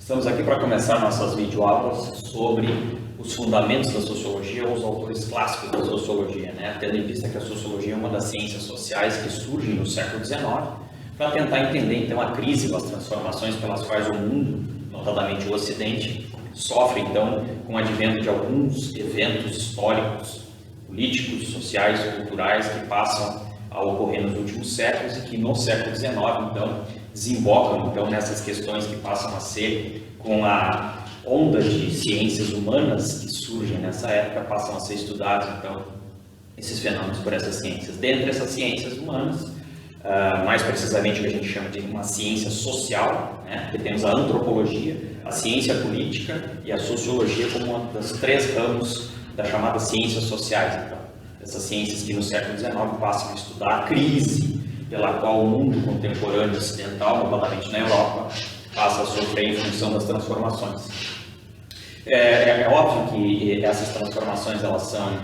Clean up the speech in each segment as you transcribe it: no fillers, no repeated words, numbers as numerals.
Estamos aqui para começar nossas videoaulas sobre os fundamentos da sociologia ou os autores clássicos da sociologia, né? Tendo em vista que a sociologia é uma das ciências sociais que surgem no século XIX, para tentar entender então a crise ou as transformações pelas quais o mundo, notadamente o Ocidente, sofre então com o advento de alguns eventos históricos, políticos, sociais, culturais que passam a ocorrer nos últimos séculos e que no século XIX então desembocam então nessas questões que passam a ser, com a onda de ciências humanas que surgem nessa época, passam a ser estudados então esses fenômenos por essas ciências. Dentre essas ciências humanas, mais precisamente o que a gente chama de uma ciência social, né? Que temos a antropologia, a ciência política e a sociologia como uma das três ramos das chamadas ciências sociais. Então, essas ciências que no século XIX passam a estudar a crise pela qual o mundo contemporâneo ocidental, notadamente na Europa, passa a sofrer em função das transformações. É óbvio que essas transformações elas são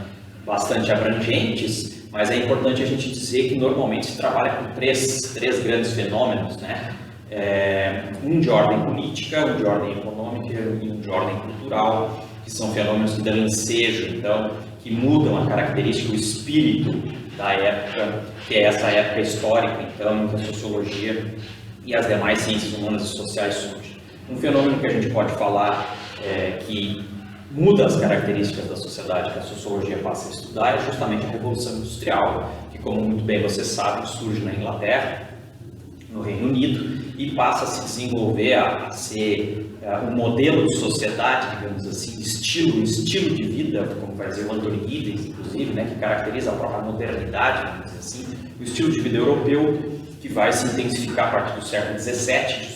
bastante abrangentes, mas é importante a gente dizer que normalmente se trabalha com três grandes fenômenos, né? Um de ordem política, um de ordem econômica e um de ordem cultural, que são fenômenos que dão ensejo, então, que mudam a característica, o espírito da época, que é essa época histórica, então, em que a sociologia e as demais ciências humanas e sociais surgem. Um fenômeno que a gente pode falar que muda as características da sociedade que a sociologia passa a estudar é justamente a Revolução Industrial, que, como muito bem você sabe, surge na Inglaterra, no Reino Unido, e passa a se desenvolver a ser um modelo de sociedade, digamos assim, estilo de vida, como vai dizer o Anthony Giddens, inclusive, né, que caracteriza a própria modernidade, vamos dizer assim, o estilo de vida europeu, que vai se intensificar a partir do século XVII,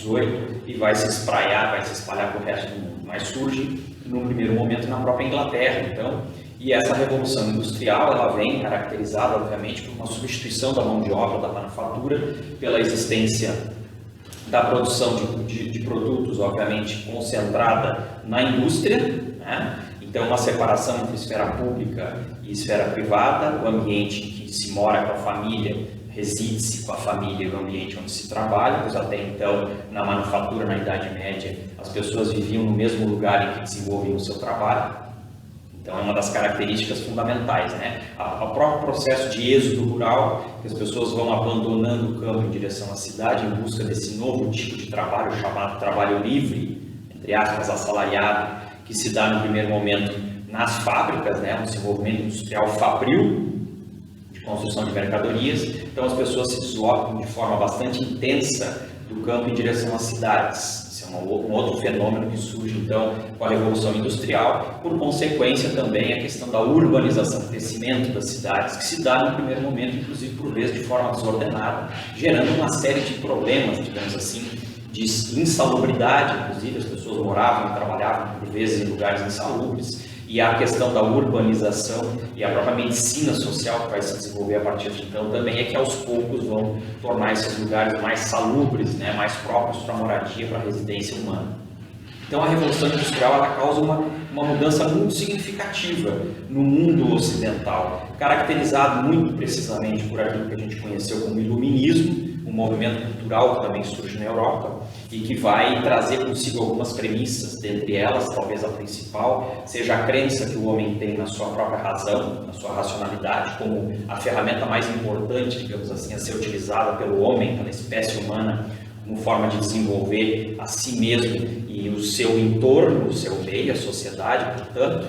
XVIII, e vai se espraiar, vai se espalhar para o resto do mundo, mas surge, num primeiro momento, na própria Inglaterra, então, e essa Revolução Industrial, ela vem caracterizada, obviamente, por uma substituição da mão de obra, da manufatura, pela existência da produção de produtos, obviamente, concentrada na indústria, né? Então, uma separação entre esfera pública e esfera privada, o ambiente em que se mora com a família, reside-se com a família e o ambiente onde se trabalha, pois até então, na manufatura, na Idade Média, as pessoas viviam no mesmo lugar em que desenvolviam o seu trabalho. Então, é uma das características fundamentais, né? O próprio processo de êxodo rural, que as pessoas vão abandonando o campo em direção à cidade em busca desse novo tipo de trabalho, chamado trabalho livre, entre aspas, assalariado, que se dá no primeiro momento nas fábricas, né? Um desenvolvimento industrial fabril, de construção de mercadorias. Então, as pessoas se deslocam de forma bastante intensa do campo em direção às cidades. Um outro fenômeno que surge, então, com a Revolução Industrial, por consequência também a questão da urbanização, o crescimento das cidades, que se dá no primeiro momento, inclusive por vezes de forma desordenada, gerando uma série de problemas, digamos assim, de insalubridade, inclusive as pessoas moravam e trabalhavam por vezes em lugares insalubres, e a questão da urbanização e a própria medicina social que vai se desenvolver a partir de então também é que aos poucos vão tornar esses lugares mais salubres, né, mais próprios para a moradia, para a residência humana. Então a Revolução Industrial ela causa uma mudança muito significativa no mundo ocidental, caracterizado muito precisamente por aquilo que a gente conheceu como Iluminismo, um movimento cultural que também surge na Europa e que vai trazer consigo algumas premissas, dentre elas, talvez a principal, seja a crença que o homem tem na sua própria razão, na sua racionalidade, como a ferramenta mais importante, digamos assim, a ser utilizada pelo homem, pela espécie humana, como forma de desenvolver a si mesmo e o seu entorno, o seu meio, a sociedade, portanto.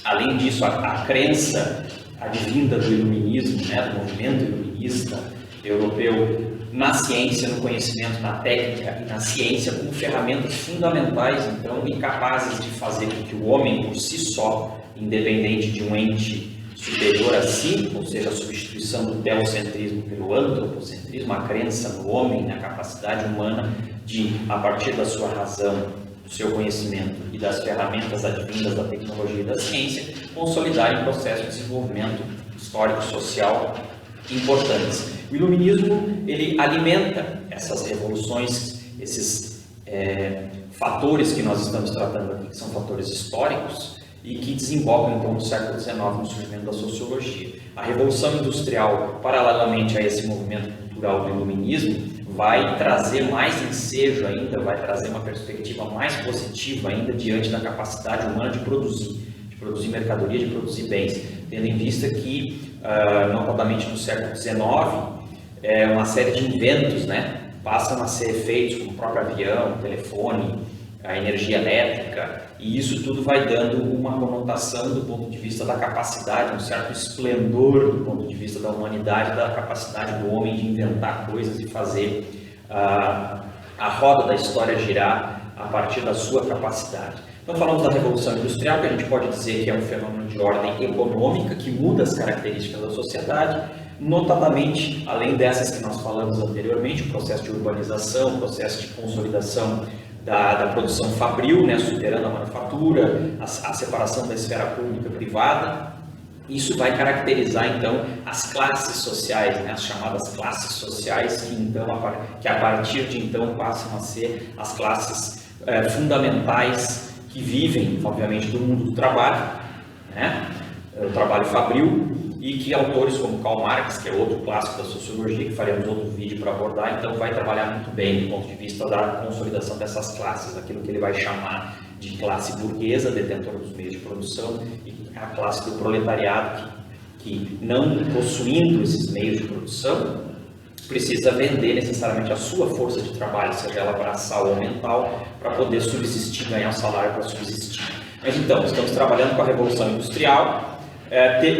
Além disso, a crença advinda do iluminismo, né, do movimento iluminista europeu, na ciência, no conhecimento, na técnica e na ciência como ferramentas fundamentais, então, e capazes de fazer com que o homem por si só, independente de um ente superior a si, ou seja, a substituição do teocentrismo pelo antropocentrismo, a crença no homem, na capacidade humana de, a partir da sua razão, do seu conhecimento e das ferramentas advindas da tecnologia e da ciência, consolidar em processo de desenvolvimento histórico, social importantes. O iluminismo ele alimenta essas revoluções, esses fatores que nós estamos tratando aqui, que são fatores históricos e que desembocam então no século XIX no surgimento da sociologia. A Revolução Industrial, paralelamente a esse movimento cultural do iluminismo, vai trazer mais ensejo ainda, vai trazer uma perspectiva mais positiva ainda diante da capacidade humana de produzir mercadoria, de produzir bens, tendo em vista que, notadamente no século XIX, uma série de inventos, né, passam a ser feitos, como o próprio avião, o telefone, a energia elétrica, e isso tudo vai dando uma conotação do ponto de vista da capacidade, um certo esplendor do ponto de vista da humanidade, da capacidade do homem de inventar coisas e fazer a roda da história girar a partir da sua capacidade. Então falamos da Revolução Industrial, que a gente pode dizer que é um fenômeno de ordem econômica, que muda as características da sociedade, notadamente, além dessas que nós falamos anteriormente, o processo de urbanização, o processo de consolidação da produção fabril, né, superando a manufatura, a separação da esfera pública e privada. Isso vai caracterizar, então, as classes sociais, né, as chamadas classes sociais, que a partir de então passam a ser as classes fundamentais que vivem, obviamente, do mundo do trabalho, né, o trabalho fabril, e que autores como Karl Marx, que é outro clássico da sociologia, que faremos outro vídeo para abordar, então vai trabalhar muito bem do ponto de vista da consolidação dessas classes, aquilo que ele vai chamar de classe burguesa, detentora dos meios de produção, e a classe do proletariado, que não possuindo esses meios de produção, precisa vender necessariamente a sua força de trabalho, seja ela braçal ou mental, para poder subsistir, ganhar um salário para subsistir. Mas então, estamos trabalhando com a Revolução Industrial.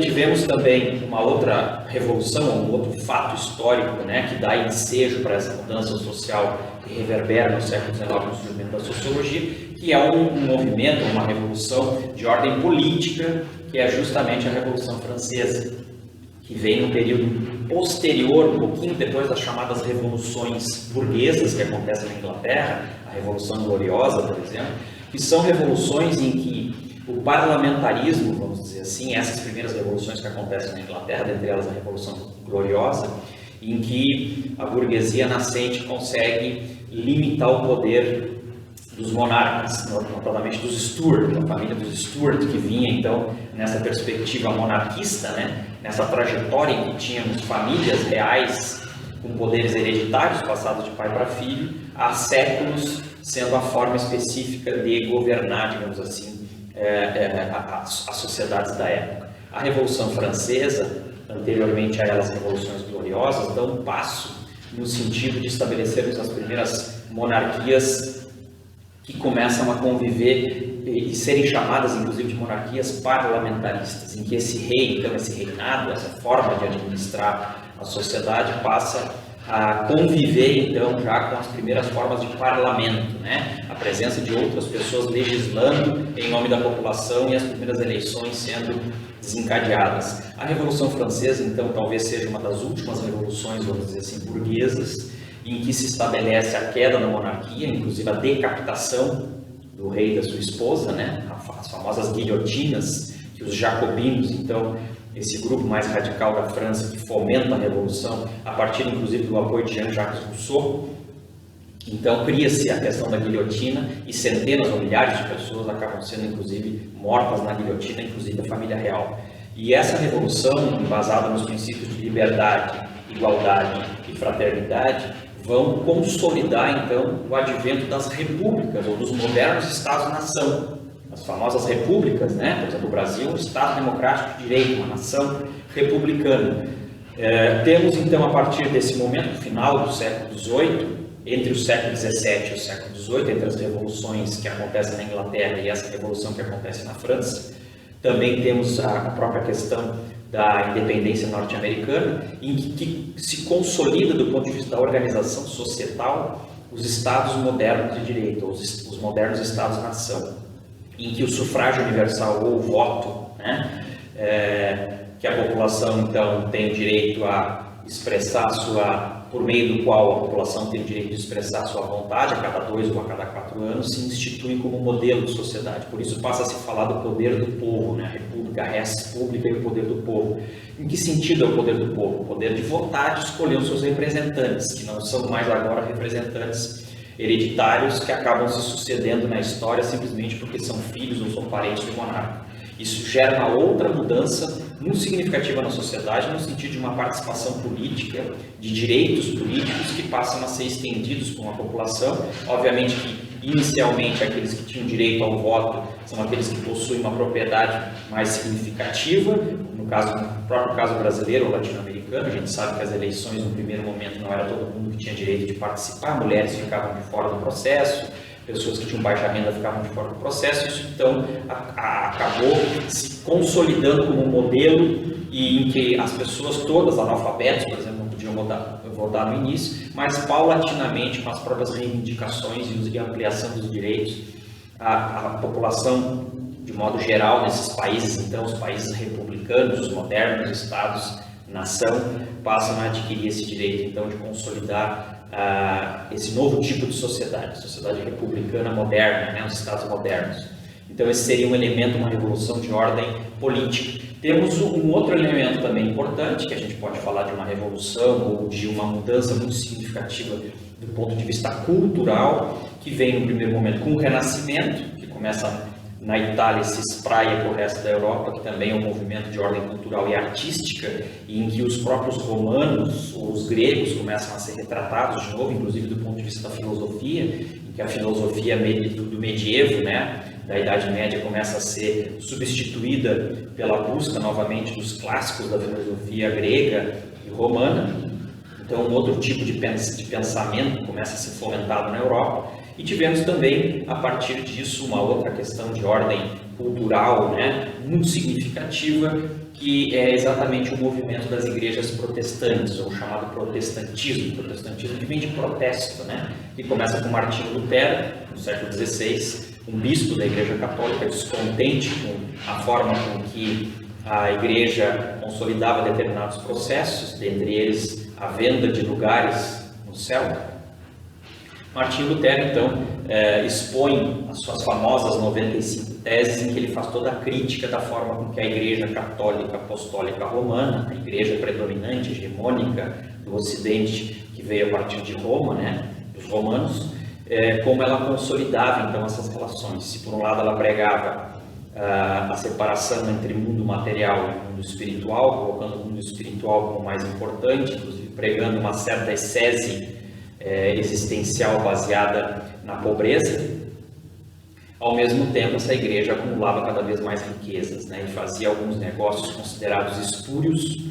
Tivemos também uma outra revolução, um outro fato histórico, né, que dá ensejo para essa mudança social que reverbera no século XIX no surgimento da sociologia, que é um movimento, uma revolução de ordem política, que é justamente a Revolução Francesa, que vem no período posterior, um pouquinho depois das chamadas revoluções burguesas que acontecem na Inglaterra, a Revolução Gloriosa, por exemplo, que são revoluções em que o parlamentarismo, vamos dizer assim, essas primeiras revoluções que acontecem na Inglaterra, dentre elas a Revolução Gloriosa, em que a burguesia nascente consegue limitar o poder dos monarcas, notadamente dos Stuart, da família dos Stuart, que vinha então nessa perspectiva monarquista, né? Nessa trajetória em que tínhamos famílias reais com poderes hereditários passados de pai para filho, há séculos sendo a forma específica de governar, digamos assim, as sociedades da época. A Revolução Francesa, anteriormente a elas, revoluções gloriosas, dão um passo no sentido de estabelecermos as primeiras monarquias que começam a conviver e serem chamadas, inclusive, de monarquias parlamentaristas, em que esse rei, então, esse reinado, essa forma de administrar a sociedade passa a conviver, então, já com as primeiras formas de parlamento, né? A presença de outras pessoas legislando em nome da população e as primeiras eleições sendo desencadeadas. A Revolução Francesa, então, talvez seja uma das últimas revoluções, vamos dizer assim, burguesas, em que se estabelece a queda da monarquia, inclusive a decapitação do rei e da sua esposa, né? As famosas guilhotinas, que os jacobinos, então, esse grupo mais radical da França que fomenta a revolução, a partir inclusive do apoio de Jean-Jacques Rousseau. Então cria-se a questão da guilhotina e centenas ou milhares de pessoas acabam sendo inclusive mortas na guilhotina, inclusive a família real. E essa revolução, embasada nos princípios de liberdade, igualdade e fraternidade, vão consolidar então o advento das repúblicas ou dos modernos estados-nação. As famosas repúblicas, né? Por exemplo, o Brasil é um Estado democrático de direito, uma nação republicana. Temos então, a partir desse momento, no final do século XVIII, entre o século XVII e o século XVIII, entre as revoluções que acontecem na Inglaterra e essa revolução que acontece na França, também temos a própria questão da independência norte-americana, em que se consolida, do ponto de vista da organização societal, os Estados modernos de direito, os modernos Estados-nação, em que o sufrágio universal ou o voto, né, que a população então tem o direito a expressar por meio do qual a população tem o direito de expressar a sua vontade a cada 2 ou a cada 4 anos, se institui como modelo de sociedade. Por isso passa a se falar do poder do povo, né, a república, a res pública e o poder do povo. Em que sentido é o poder do povo? O poder de votar, de escolher os seus representantes, que não são mais agora representantes hereditários que acabam se sucedendo na história simplesmente porque são filhos ou são parentes do monarca. Isso gera uma outra mudança muito significativa na sociedade, no sentido de uma participação política, de direitos políticos que passam a ser estendidos por uma população. Obviamente que, inicialmente, aqueles que tinham direito ao voto são aqueles que possuem uma propriedade mais significativa, no próprio caso brasileiro ou latino-americano. A gente sabe que as eleições, no primeiro momento, não era todo mundo que tinha direito de participar, mulheres ficavam de fora do processo, pessoas que tinham baixa renda ficavam de fora do processo. Isso, então, acabou se consolidando como um modelo em que as pessoas todas, analfabetas, por exemplo, não podiam votar no início, mas paulatinamente, com as próprias reivindicações e ampliação dos direitos, a população, de modo geral, nesses países, então, os países republicanos, os modernos, estados, nação, passam a adquirir esse direito, então, de consolidar esse novo tipo de sociedade republicana moderna, né, os estados modernos. Então esse seria um elemento, uma revolução de ordem política. Temos um outro elemento também importante, que a gente pode falar de uma revolução ou de uma mudança muito significativa do ponto de vista cultural, que vem no primeiro momento com o Renascimento, que começa na Itália e se espraia para o resto da Europa, que também é um movimento de ordem cultural e artística, e em que os próprios romanos ou os gregos começam a ser retratados de novo, inclusive do ponto de vista da filosofia, em que a filosofia do medievo, né, da Idade Média, começa a ser substituída pela busca novamente dos clássicos da filosofia grega e romana. Então um outro tipo de pensamento começa a ser fomentado na Europa. E tivemos também, a partir disso, uma outra questão de ordem cultural, né, muito significativa, que é exatamente o movimento das igrejas protestantes, ou chamado protestantismo que vem de protesto, né, que começa com Martinho Lutero, no século XVI, um bispo da Igreja Católica descontente com a forma com que a Igreja consolidava determinados processos, dentre eles a venda de lugares no céu. Martinho Lutero, então, expõe as suas famosas 95 teses, em que ele faz toda a crítica da forma com que a Igreja Católica Apostólica Romana, a igreja predominante, hegemônica do Ocidente, que veio a partir de Roma, né, dos romanos, como ela consolidava, então, essas relações. Se, por um lado, ela pregava a separação entre mundo material e mundo espiritual, colocando o mundo espiritual como mais importante, inclusive pregando uma certa ascese existencial baseada na pobreza. Ao mesmo tempo, essa igreja acumulava cada vez mais riquezas, né, e fazia alguns negócios considerados espúrios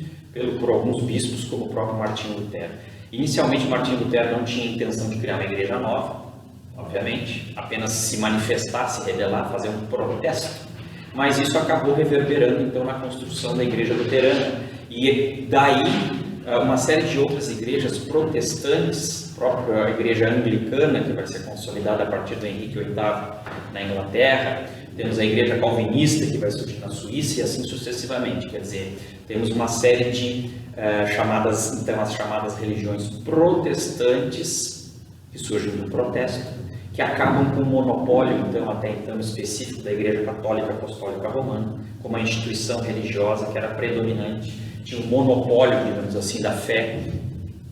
por alguns bispos, como o próprio Martinho Lutero. Inicialmente, Martinho Lutero não tinha intenção de criar uma igreja nova, obviamente, apenas se manifestar, se rebelar, fazer um protesto, mas isso acabou reverberando então na construção da igreja luterana, e daí uma série de outras igrejas protestantes, a própria igreja anglicana, que vai ser consolidada a partir do Henrique VIII na Inglaterra, temos a igreja calvinista, que vai surgir na Suíça, e assim sucessivamente. Quer dizer, temos uma série de as chamadas religiões protestantes, que surgem do protesto, que acabam com o monopólio, então, até então específico da Igreja Católica Apostólica Romana, como uma instituição religiosa que era predominante, tinha um monopólio, digamos assim, da fé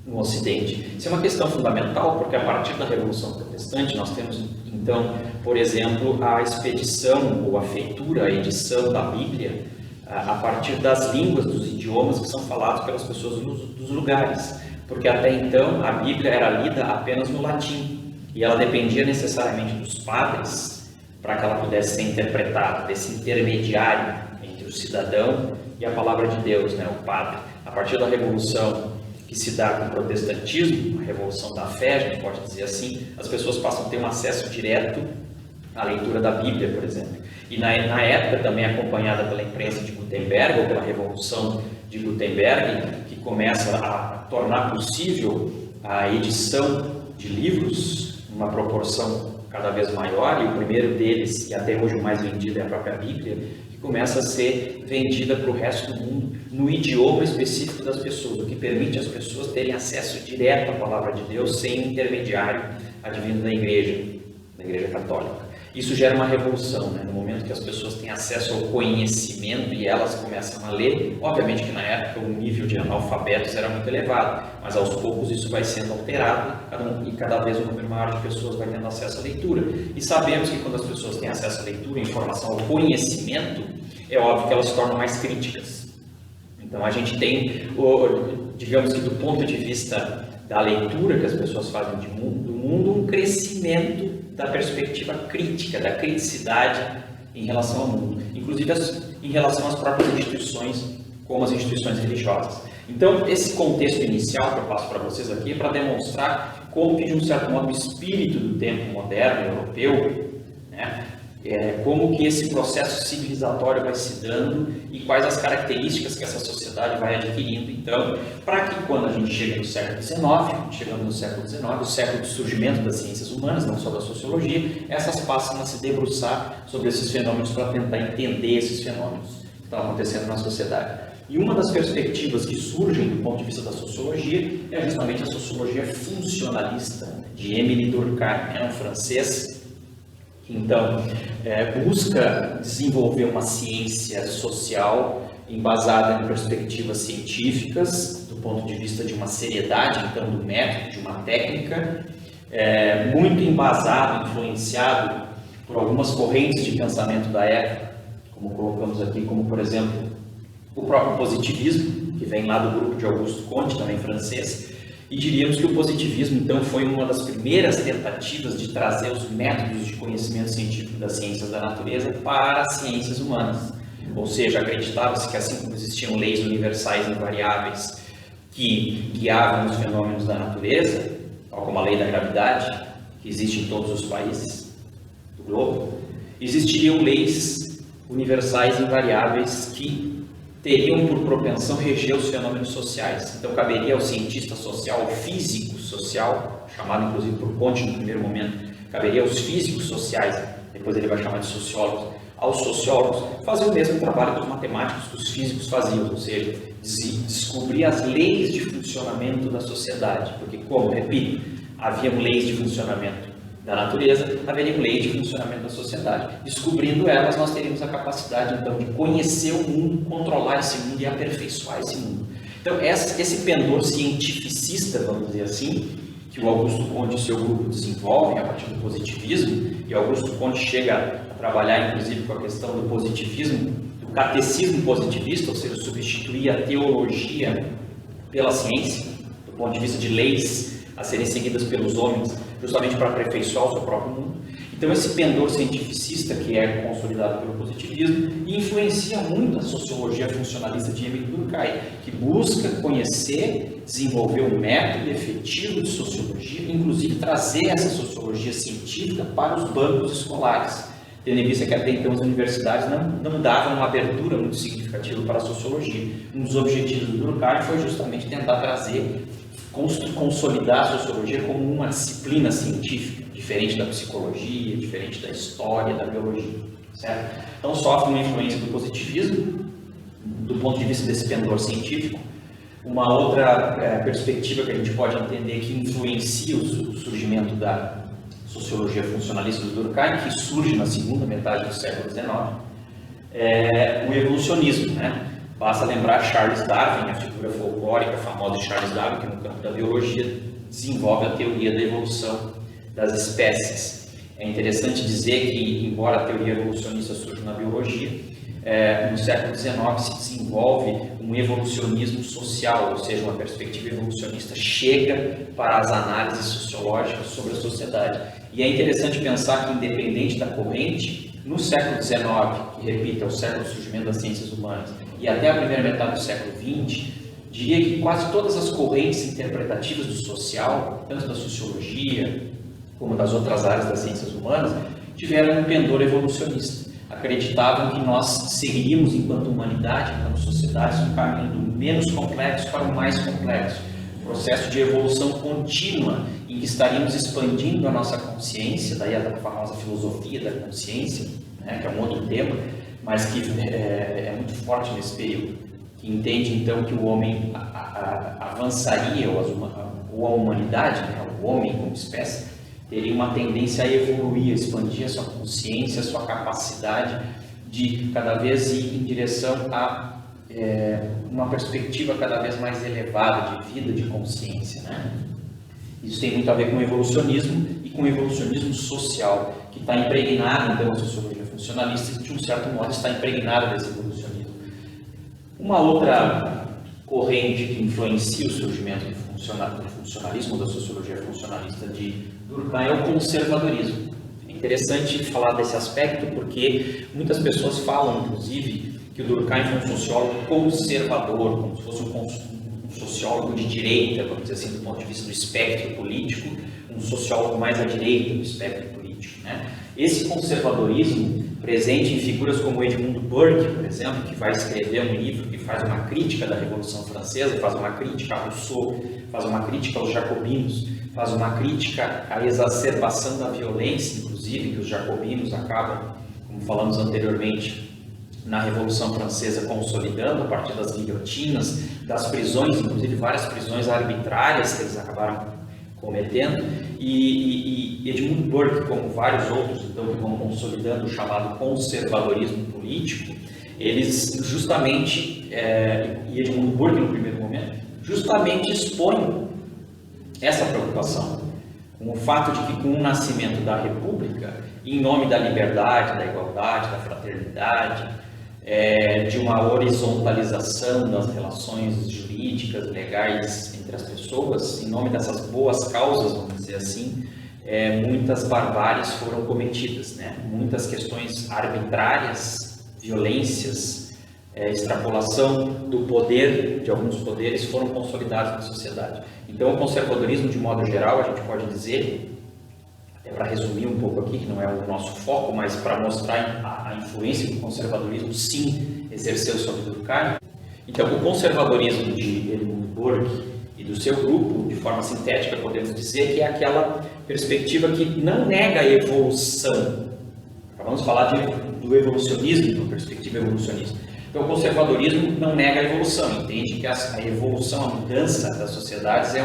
no Ocidente. Isso é uma questão fundamental, porque a partir da Revolução Protestante nós temos, então, por exemplo, a expedição ou a feitura, a edição da Bíblia a partir das línguas, dos idiomas que são falados pelas pessoas dos lugares, porque até então a Bíblia era lida apenas no latim, e ela dependia necessariamente dos padres para que ela pudesse ser interpretada, desse intermediário entre o cidadão e a palavra de Deus, né, o padre. A partir da Revolução que se dá com o protestantismo, a Revolução da Fé, a gente pode dizer assim, as pessoas passam a ter um acesso direto à leitura da Bíblia, por exemplo. E na época também acompanhada pela imprensa de Gutenberg, ou pela Revolução de Gutenberg, que começa a tornar possível a edição de livros numa proporção cada vez maior, e o primeiro deles, e até hoje o mais vendido, é a própria Bíblia, que começa a ser vendida para o resto do mundo no idioma específico das pessoas, o que permite às pessoas terem acesso direto à palavra de Deus sem intermediário advindo da Igreja Católica. Isso gera uma revolução, né? No momento que as pessoas têm acesso ao conhecimento e elas começam a ler, obviamente que na época o nível de analfabetos era muito elevado, mas aos poucos isso vai sendo alterado e cada vez um número maior de pessoas vai tendo acesso à leitura. E sabemos que quando as pessoas têm acesso à leitura, informação, ao conhecimento, é óbvio que elas se tornam mais críticas. Então a gente tem, digamos que do ponto de vista da leitura que as pessoas fazem do mundo, um crescimento da perspectiva crítica, da criticidade em relação ao mundo, inclusive em relação às próprias instituições, como as instituições religiosas. Então, esse contexto inicial que eu passo para vocês aqui é para demonstrar como que, de um certo modo, o espírito do tempo moderno europeu, né, como que esse processo civilizatório vai se dando e quais as características que essa sociedade vai adquirindo. Então, para que quando a gente chega no século XIX, chegando no século XIX, o século de surgimento das ciências humanas, não só da sociologia, essas passam a se debruçar sobre esses fenômenos para tentar entender esses fenômenos que estão acontecendo na sociedade. E uma das perspectivas que surgem do ponto de vista da sociologia é justamente a sociologia funcionalista de Émile Durkheim, um francês que então busca desenvolver uma ciência social embasada em perspectivas científicas, do ponto de vista de uma seriedade, então, do método, de uma técnica, muito embasado, influenciado por algumas correntes de pensamento da época, como colocamos aqui, como, por exemplo, o próprio positivismo, que vem lá do grupo de Auguste Comte, também francês, e diríamos que o positivismo, então, foi uma das primeiras tentativas de trazer os métodos de conhecimento científico das ciências da natureza para as ciências humanas. Ou seja, acreditava-se que, assim como existiam leis universais invariáveis que guiavam os fenômenos da natureza, tal como a lei da gravidade, que existe em todos os países do globo, existiriam leis universais invariáveis que teriam por propensão reger os fenômenos sociais. Então, caberia ao cientista social, ao físico social, chamado inclusive por Comte no primeiro momento, caberia aos físicos sociais, depois ele vai chamar de sociólogos, aos sociólogos, fazer o mesmo trabalho que os matemáticos, que os físicos faziam, ou seja, descobrir as leis de funcionamento da sociedade, porque, como, repito, haviam leis de funcionamento da natureza, haveriam leis de funcionamento da sociedade. Descobrindo elas, nós teríamos a capacidade, então, de conhecer o mundo, controlar esse mundo e aperfeiçoar esse mundo. Então, esse pendor cientificista, vamos dizer assim, que o Auguste Comte e seu grupo desenvolvem a partir do positivismo, e Auguste Comte chega a trabalhar, inclusive, com a questão do positivismo, do catecismo positivista, ou seja, substituir a teologia pela ciência, do ponto de vista de leis a serem seguidas pelos homens, justamente para aperfeiçoar o seu próprio mundo. Então, esse pendor cientificista, que é consolidado pelo positivismo, influencia muito a sociologia funcionalista de Émile Durkheim, que busca conhecer, desenvolver um método efetivo de sociologia, inclusive trazer essa sociologia científica para os bancos escolares, tendo em vista que até então as universidades não davam uma abertura muito significativa para a sociologia. Um dos objetivos do Durkheim foi justamente tentar trazer, consolidar a sociologia como uma disciplina científica, diferente da psicologia, diferente da história, da biologia, certo? Então sofre uma influência do positivismo, do ponto de vista desse pendor científico. Uma outra perspectiva que a gente pode entender que influencia o surgimento da sociologia funcionalista do Durkheim, que surge na segunda metade do século XIX, é o evolucionismo, né? Basta lembrar Charles Darwin, a figura folclórica famosa de Charles Darwin, que no campo da biologia desenvolve a teoria da evolução das espécies. É interessante dizer que, embora a teoria evolucionista surja na biologia, no século XIX se desenvolve um evolucionismo social, ou seja, uma perspectiva evolucionista chega para as análises sociológicas sobre a sociedade. E é interessante pensar que, independente da corrente, no século XIX, que, repito, é o século do surgimento das ciências humanas, e até a primeira metade do século XX, diria que quase todas as correntes interpretativas do social, tanto da sociologia como das outras áreas das ciências humanas, tiveram um pendor evolucionista. Acreditavam que nós seguiríamos, enquanto humanidade, enquanto sociedade, um caminho do menos complexo para o mais complexo. Um processo de evolução contínua, em que estaríamos expandindo a nossa consciência, daí a famosa filosofia da consciência, né, que é um outro tema, mas que é muito forte nesse período, que entende então que o homem avançaria, ou a humanidade, né, o homem como espécie, teria uma tendência a evoluir, a expandir a sua consciência, a sua capacidade de cada vez ir em direção a uma perspectiva cada vez mais elevada de vida, de consciência, né? Isso tem muito a ver com o evolucionismo e com o evolucionismo social, que está impregnado então na sociologia funcional evolucionalista que, de um certo modo, está impregnada desse evolucionismo. Uma outra corrente que influencia o surgimento do funcionalismo, da sociologia funcionalista de Durkheim, é o conservadorismo. É interessante falar desse aspecto porque muitas pessoas falam, inclusive, que o Durkheim foi um sociólogo conservador, como se fosse um sociólogo de direita, vamos dizer assim, do ponto de vista do espectro político, um sociólogo mais à direita do espectro político, né? Esse conservadorismo, presente em figuras como Edmund Burke, por exemplo, que vai escrever um livro que faz uma crítica da Revolução Francesa, faz uma crítica a Rousseau, faz uma crítica aos jacobinos, faz uma crítica à exacerbação da violência, inclusive, que os jacobinos acabam, como falamos anteriormente, na Revolução Francesa consolidando a partir das guilhotinas, das prisões, inclusive várias prisões arbitrárias que eles acabaram cometendo, e Edmund Burke, como vários outros, então, que vão consolidando o chamado conservadorismo político, eles justamente, e Edmund Burke no primeiro momento, justamente expõem essa preocupação, com o fato de que com o nascimento da República, em nome da liberdade, da igualdade, da fraternidade, de uma horizontalização das relações jurídicas, legais entre as pessoas, em nome dessas boas causas, vamos dizer assim, muitas barbáries foram cometidas, né? Muitas questões arbitrárias, violências, extrapolação do poder, de alguns poderes, foram consolidados na sociedade. Então, o conservadorismo, de modo geral, a gente pode dizer, para resumir um pouco aqui, que não é o nosso foco, mas para mostrar a influência que o conservadorismo, sim, exerceu sobre Durkheim. Então, o conservadorismo de Edmund Burke e do seu grupo, de forma sintética, podemos dizer que é aquela perspectiva que não nega a evolução. Acabamos de falar do evolucionismo, da perspectiva evolucionista. Então, o conservadorismo não nega a evolução, entende que a evolução, a mudança das sociedades é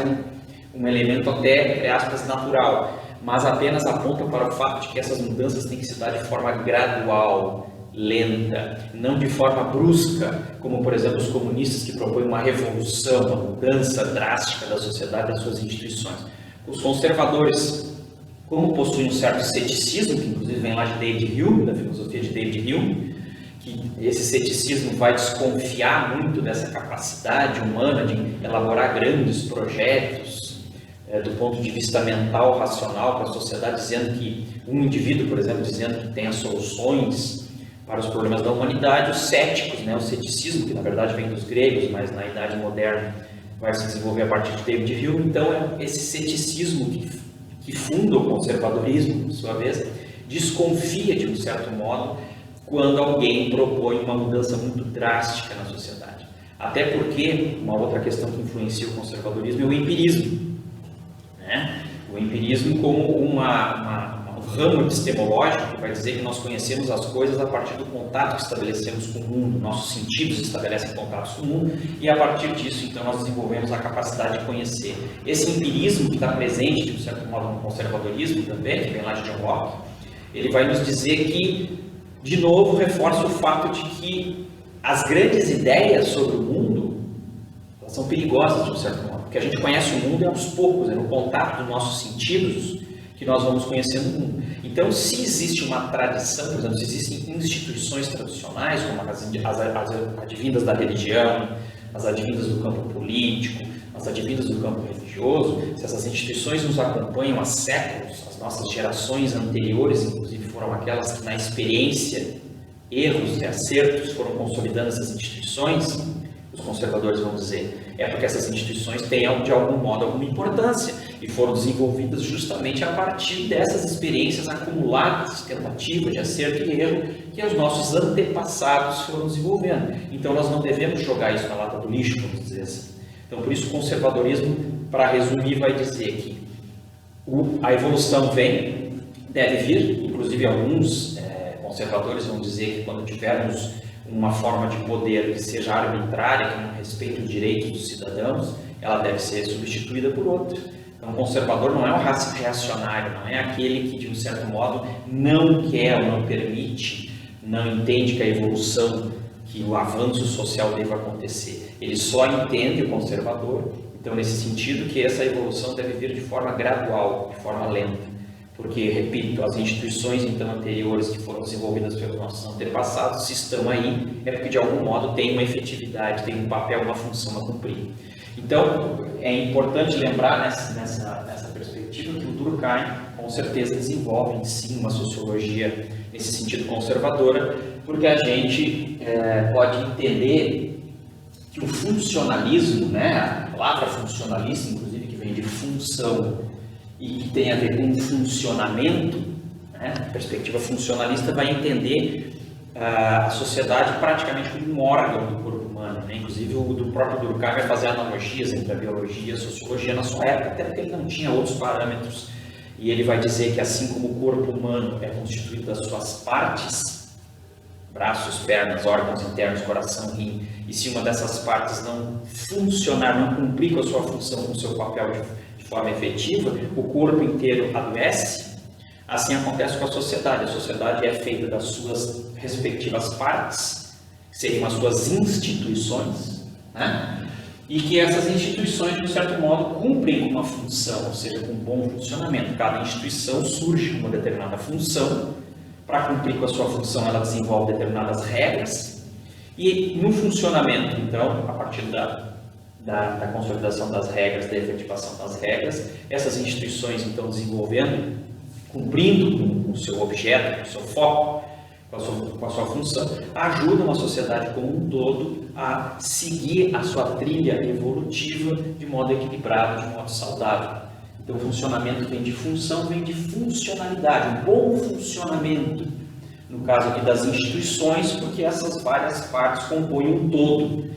um elemento até, entre aspas, natural, mas apenas aponta para o fato de que essas mudanças têm que se dar de forma gradual, lenta, não de forma brusca, como, por exemplo, os comunistas que propõem uma revolução, uma mudança drástica da sociedade e das suas instituições. Os conservadores, como possuem um certo ceticismo, que inclusive vem lá de David Hume, da filosofia de David Hume, que esse ceticismo vai desconfiar muito dessa capacidade humana de elaborar grandes projetos, do ponto de vista mental, racional, para a sociedade, dizendo que um indivíduo, por exemplo, dizendo que tem as soluções para os problemas da humanidade, os céticos, né, o ceticismo, que na verdade vem dos gregos, mas na Idade Moderna vai se desenvolver a partir de David Hume. Então, é esse ceticismo que funda o conservadorismo, por sua vez, desconfia, de um certo modo, quando alguém propõe uma mudança muito drástica na sociedade. Até porque, uma outra questão que influencia o conservadorismo é o empirismo. O empirismo como um ramo epistemológico que vai dizer que nós conhecemos as coisas a partir do contato que estabelecemos com o mundo, nossos sentidos estabelecem contatos com o mundo e a partir disso então nós desenvolvemos a capacidade de conhecer. Esse empirismo que está presente de um certo modo no conservadorismo também, que vem lá de John Locke, ele vai nos dizer que, de novo, reforça o fato de que as grandes ideias sobre o mundo elas são perigosas de um certo modo. Porque a gente conhece o mundo aos poucos, no contato dos nossos sentidos que nós vamos conhecendo o mundo. Então, se existe uma tradição, por exemplo, se existem instituições tradicionais, como as advindas da religião, as advindas do campo político, as advindas do campo religioso, se essas instituições nos acompanham há séculos, as nossas gerações anteriores, inclusive, foram aquelas que na experiência, erros e acertos foram consolidando essas instituições, os conservadores vão dizer, é porque essas instituições têm, de algum modo, alguma importância e foram desenvolvidas justamente a partir dessas experiências acumuladas, tentativa de acerto e erro, que os nossos antepassados foram desenvolvendo. Então, nós não devemos jogar isso na lata do lixo, vamos dizer assim. Então, por isso, o conservadorismo, para resumir, vai dizer que a evolução vem, deve vir, inclusive alguns conservadores vão dizer que quando tivermos uma forma de poder que seja arbitrária, que não respeite os direitos dos cidadãos, ela deve ser substituída por outra. Então, o conservador não é um reacionário, não é aquele que, de um certo modo, não quer ou não permite, não entende que a evolução, que o avanço social deva acontecer. Ele só entende, o conservador, então, nesse sentido, que essa evolução deve vir de forma gradual, de forma lenta. porque, repito, as instituições então anteriores que foram desenvolvidas pelos nossos antepassados, se estão aí, é porque de algum modo tem uma efetividade, tem um papel, uma função a cumprir. Então, é importante lembrar nessa perspectiva que o Durkheim, com certeza, desenvolve sim uma sociologia nesse sentido conservadora, porque a gente pode entender que o funcionalismo, né, a palavra funcionalista, inclusive, que vem de função e que tem a ver com funcionamento, né, a perspectiva funcionalista vai entender a sociedade praticamente como um órgão do corpo humano, né? Inclusive o do próprio Durkheim vai fazer analogias entre a biologia e a sociologia na sua época, até porque ele não tinha outros parâmetros, e ele vai dizer que assim como o corpo humano é constituído das suas partes, braços, pernas, órgãos internos, coração, rim, e se uma dessas partes não funcionar, não cumprir com a sua função, com o seu papel de forma efetiva, o corpo inteiro adoece. Assim acontece com a sociedade. A sociedade é feita das suas respectivas partes, que seriam as suas instituições, né? E que essas instituições, de um certo modo, cumprem uma função, ou seja, com um bom funcionamento. Cada instituição surge com uma determinada função. Para cumprir com a sua função, ela desenvolve determinadas regras. E no funcionamento, então, a partir da consolidação das regras, da efetivação das regras, essas instituições, então, desenvolvendo, cumprindo com o seu objeto, com o seu foco, com a sua função, ajudam a sociedade como um todo a seguir a sua trilha evolutiva de modo equilibrado, de modo saudável. Então, o funcionamento vem de função, vem de funcionalidade, um bom funcionamento, no caso aqui das instituições, porque essas várias partes compõem um todo,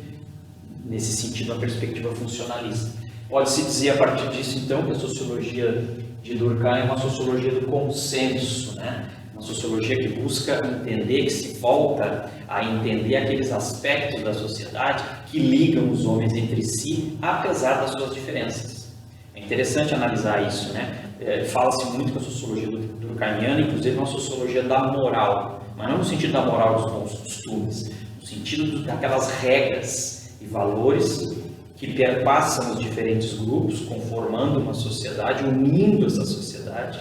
nesse sentido, a perspectiva funcionalista. Pode-se dizer, a partir disso, então, que a sociologia de Durkheim é uma sociologia do consenso, né? Uma sociologia que busca entender, que se volta a entender aqueles aspectos da sociedade que ligam os homens entre si, apesar das suas diferenças. É interessante analisar isso, né? Fala-se muito que a sociologia durkheimiana, inclusive, é uma sociologia da moral, mas não no sentido da moral dos bons costumes, no sentido daquelas regras e valores que perpassam os diferentes grupos, conformando uma sociedade, unindo essa sociedade,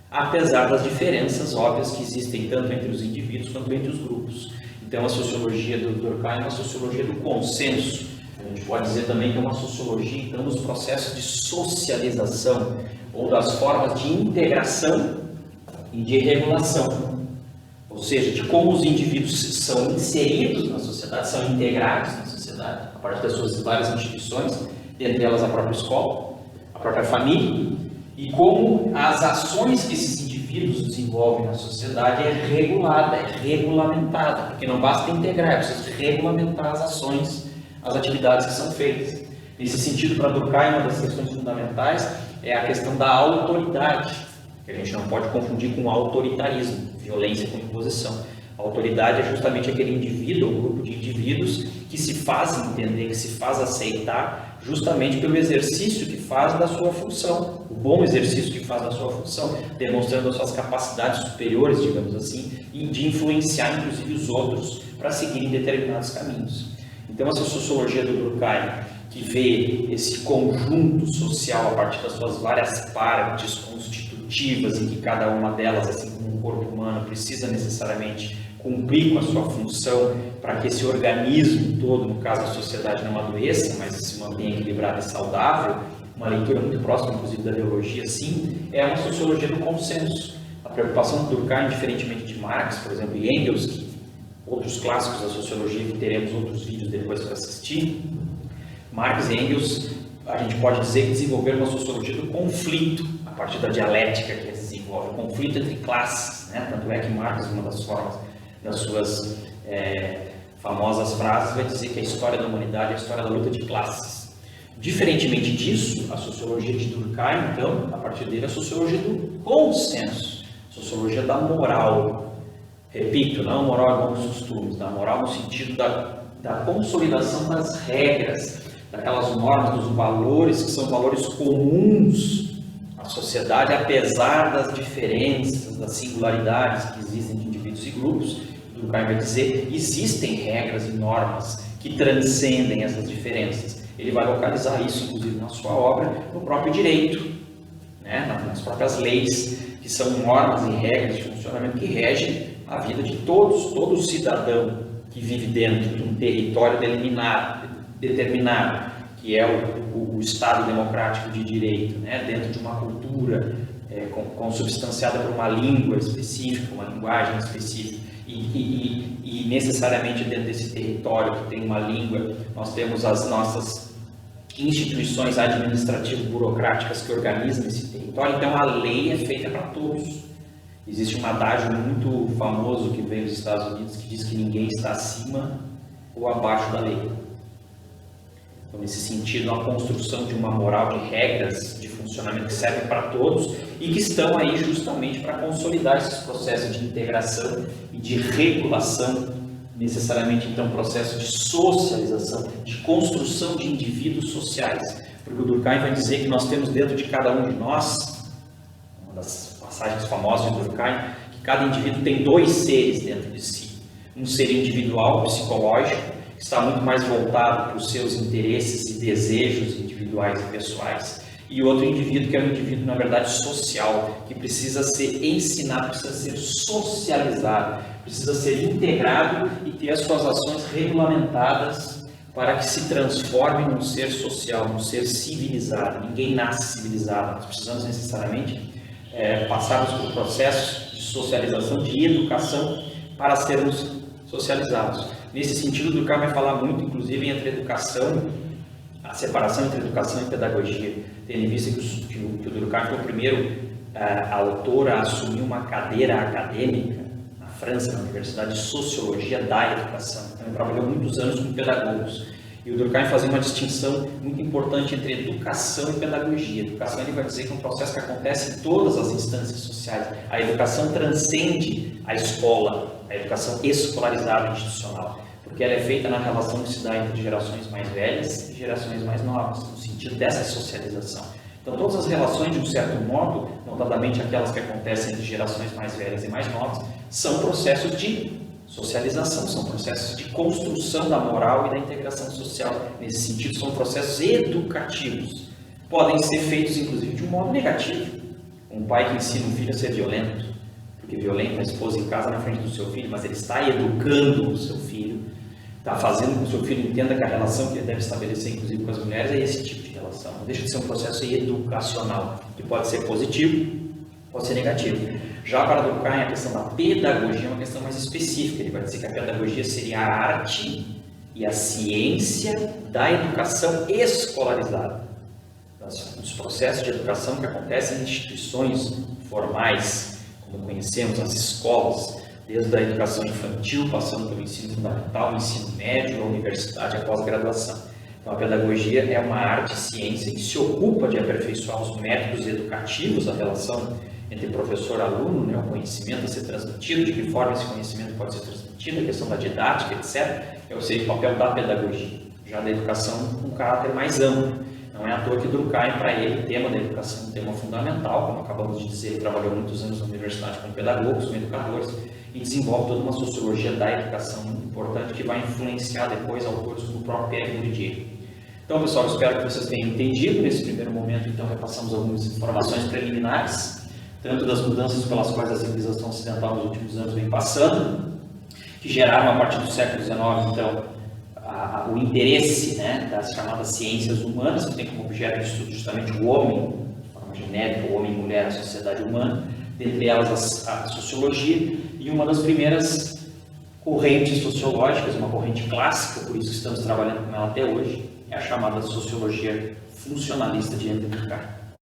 apesar das diferenças óbvias que existem tanto entre os indivíduos quanto entre os grupos. Então, a sociologia do Durkheim é uma sociologia do consenso. A gente pode dizer também que é uma sociologia, então, dos processos de socialização, ou das formas de integração e de regulação. Ou seja, de como os indivíduos são inseridos na sociedade, são integrados na sociedade, a partir das suas várias instituições, dentre elas a própria escola, a própria família, e como as ações que esses indivíduos desenvolvem na sociedade é regulada, é regulamentada, porque não basta integrar, é preciso regulamentar as ações, as atividades que são feitas. Nesse sentido, para Durkheim, uma das questões fundamentais é a questão da autoridade, que a gente não pode confundir com autoritarismo, violência com imposição. A autoridade é justamente aquele indivíduo, um grupo de indivíduos que se faz entender, que se faz aceitar, justamente pelo exercício que faz da sua função, o bom exercício que faz da sua função, demonstrando as suas capacidades superiores, digamos assim, e de influenciar inclusive os outros para seguirem determinados caminhos. Então, essa sociologia do Durkheim, que vê esse conjunto social a partir das suas várias partes constitutivas e que cada uma delas, assim como um corpo humano, precisa necessariamente cumprir com a sua função para que esse organismo todo, no caso a sociedade, não adoeça, mas se mantenha equilibrado e saudável, uma leitura muito próxima, inclusive, da biologia, sim, é uma sociologia do consenso. A preocupação do Durkheim, diferentemente de Marx, por exemplo, e Engels, que outros clássicos da sociologia que teremos outros vídeos depois para assistir, Marx e Engels, a gente pode dizer que desenvolveram uma sociologia do conflito, a partir da dialética que eles desenvolvem, o conflito entre classes, né? Tanto é que Marx, uma das formas das suas famosas frases, vai dizer que a história da humanidade é a história da luta de classes. Diferentemente disso, a sociologia de Durkheim, então, a partir dele, é a sociologia do consenso, sociologia da moral. Repito, não moral de bons costumes, da moral no sentido da consolidação das regras, daquelas normas, dos valores que são valores comuns à sociedade, apesar das diferenças, das singularidades que existem de indivíduos e grupos. Durkheim vai dizer, existem regras e normas que transcendem essas diferenças. Ele vai localizar isso, inclusive, na sua obra, no próprio direito, né? Nas próprias leis que que são normas e regras de funcionamento que regem a vida de todo cidadão que vive dentro de um território determinado, que é o Estado democrático de direito, né? Dentro de uma cultura consubstanciada por uma língua específica, uma linguagem específica, e necessariamente dentro desse território que tem uma língua, nós temos as nossas instituições administrativo-burocráticas que organizam esse território. Então a lei é feita para todos. Existe um adágio muito famoso que vem dos Estados Unidos que diz que ninguém está acima ou abaixo da lei. Então, nesse sentido, a construção de uma moral de regras de funcionamento que servem para todos e que estão aí justamente para consolidar esses processos de integração e de regulação, necessariamente então processo de socialização, de construção de indivíduos sociais, porque o Durkheim vai dizer que nós temos dentro de cada um de nós, uma das passagens famosas de Durkheim, que cada indivíduo tem dois seres dentro de si, um ser individual, psicológico, que está muito mais voltado para os seus interesses e desejos individuais e pessoais, e outro indivíduo que é um indivíduo, na verdade, social, que precisa ser ensinado, precisa ser socializado, precisa ser integrado e ter as suas ações regulamentadas para que se transforme num ser social, num ser civilizado. Ninguém nasce civilizado, nós precisamos necessariamente passarmos por processos de socialização, de educação, para sermos socializados. Nesse sentido, o Durkheim vai falar muito, inclusive, entre educação, a separação entre educação e pedagogia, tendo em vista que o Durkheim foi o primeiro autor a assumir uma cadeira acadêmica na França, na Universidade de Sociologia da Educação. Então, ele trabalhou muitos anos com pedagogos. E o Durkheim fazia uma distinção muito importante entre educação e pedagogia. A educação, ele vai dizer que é um processo que acontece em todas as instâncias sociais. A educação transcende a escola, a educação escolarizada institucional, porque ela é feita na relação que se dá entre gerações mais velhas e gerações mais novas, no sentido dessa socialização. Então, todas as relações, de um certo modo, notadamente aquelas que acontecem entre gerações mais velhas e mais novas, são processos de socialização, são processos de construção da moral e da integração social. Nesse sentido, são processos educativos. Podem ser feitos, inclusive, de um modo negativo. Um pai que ensina um filho a ser violento, porque violenta a esposa em casa na frente do seu filho, mas ele está educando o seu filho, está fazendo com que o seu filho entenda que a relação que ele deve estabelecer, inclusive com as mulheres, é esse tipo de relação. Não deixa de ser um processo educacional, que pode ser positivo, pode ser negativo. Já para Durkheim, a questão da pedagogia é uma questão mais específica. Ele vai dizer que a pedagogia seria a arte e a ciência da educação escolarizada. Os processos de educação que acontecem em instituições formais, como conhecemos as escolas, desde a educação infantil, passando pelo ensino fundamental, o ensino médio, a universidade, a pós-graduação. Então, a pedagogia é uma arte e ciência que se ocupa de aperfeiçoar os métodos educativos, a relação entre professor e aluno, né, o conhecimento a ser transmitido, de que forma esse conhecimento pode ser transmitido, a questão da didática, etc. Eu sei o papel da pedagogia, já da educação com um caráter mais amplo. Não é à toa que Durkheim, para ele, o tema da educação é um tema fundamental, como acabamos de dizer, ele trabalhou muitos anos na universidade com pedagogos, com educadores, e desenvolve toda uma sociologia da educação muito importante que vai influenciar depois autores como o próprio Pierre Bourdieu. Então, pessoal, eu espero que vocês tenham entendido. Nesse primeiro momento, então, repassamos algumas informações preliminares, tanto das mudanças pelas quais a civilização ocidental nos últimos anos vem passando, que geraram, a partir do século XIX, então, o interesse, né, das chamadas ciências humanas, que tem como objeto de estudo justamente o homem, de forma genérica, o homem e mulher, a sociedade humana, dentre elas a sociologia, e uma das primeiras correntes sociológicas, uma corrente clássica, por isso que estamos trabalhando com ela até hoje, é a chamada sociologia funcionalista de Durkheim.